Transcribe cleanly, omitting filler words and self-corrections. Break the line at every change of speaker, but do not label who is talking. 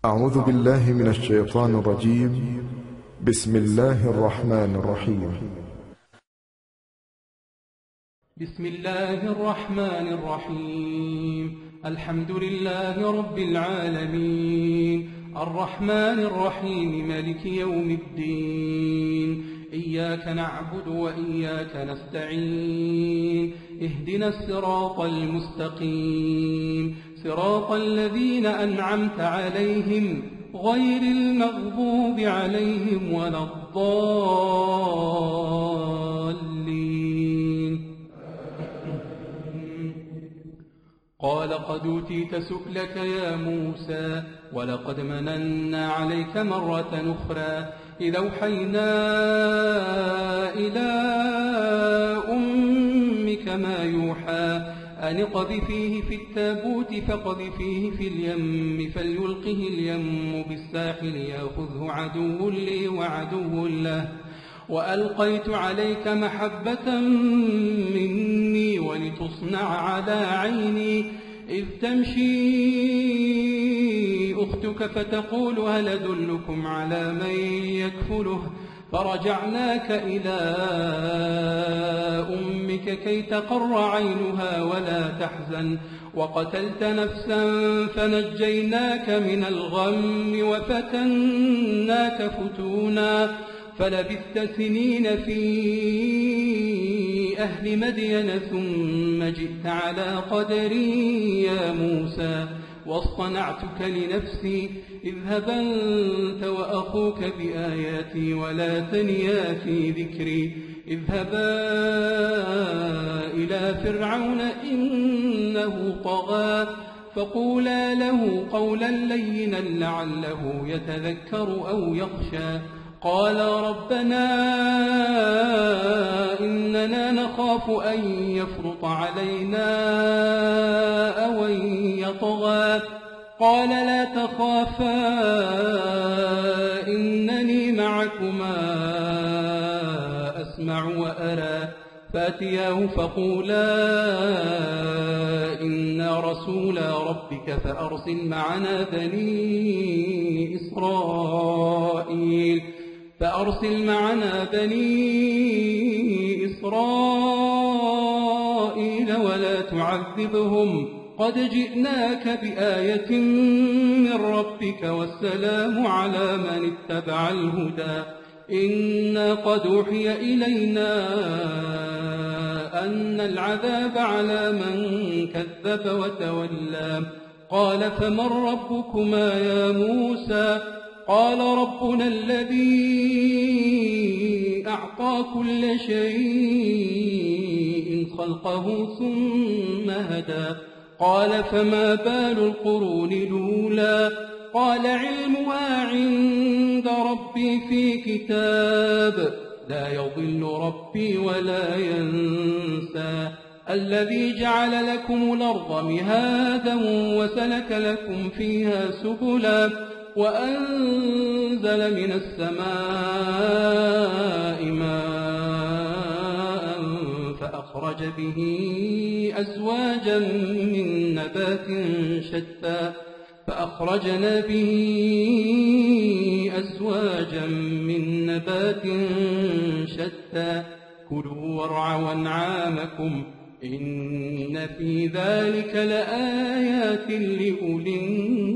أعوذ بالله من الشيطان الرجيم. بسم الله الرحمن الرحيم.
بسم الله الرحمن الرحيم. الحمد لله رب العالمين، الرحمن الرحيم، مالك يوم الدين. إياك نعبد وإياك نستعين. اهدنا الصراط المستقيم، صراط الذين أنعمت عليهم غير المغضوب عليهم ولا الضالين. قال قد أوتيت سؤلك يا موسى، ولقد مننا عليك مرة أخرى إذ أوحينا إلى أمك ما يوحى أن اقذفيه في التابوت فاقذفيه في اليم فليلقه اليم بالساحل يأخذه عدو لي وعدو له، وألقيت عليك محبة مني ولتصنع على عيني إذ تمشي أختك فتقول هل أدلكم على من يكفله، فرجعناك إلى أمك كي تقر عينها ولا تحزن، وقتلت نفسا فنجيناك من الغم وفتناك فتونا، فلبثت سنين في أهل مدين ثم جئت على قدري يا موسى، واصطنعتك لنفسي، اذهب أنت وأخوك بآياتي ولا تنيا في ذكري، اذهبا إلى فرعون إنه طغى، فقولا له قولا لينا لعله يتذكر أو يخشى. قال ربنا إننا نخاف أن يفرط علينا أو أن يطغى. قال لا تخافا إنني معكما أسمع وأرى، فأتياه فقولا إنا رسولا ربك فأرسل معنا بني إسرائيل ولا تعذبهم، قد جئناك بآية من ربك والسلام على من اتبع الهدى. إنا قد أوحي إلينا أن العذاب على من كذب وتولى. قال فمن ربكما يا موسى؟ قال ربنا الذي أعطى كل شيء خلقه ثم هدى. قال فما بال القرون الأولى؟ قال علمها عند ربي في كتاب، لا يضل ربي ولا ينسى. الذي جعل لكم الأرض مهادا وسلك لكم فيها سبلا، وأنزل من السماء ماء فأخرج به أزواجا من نبات شتى، فأخرجنا به أزواجا من نبات شتى، كلوا وارعوا أنعامكم إن في ذلك لآيات لأولي النهى.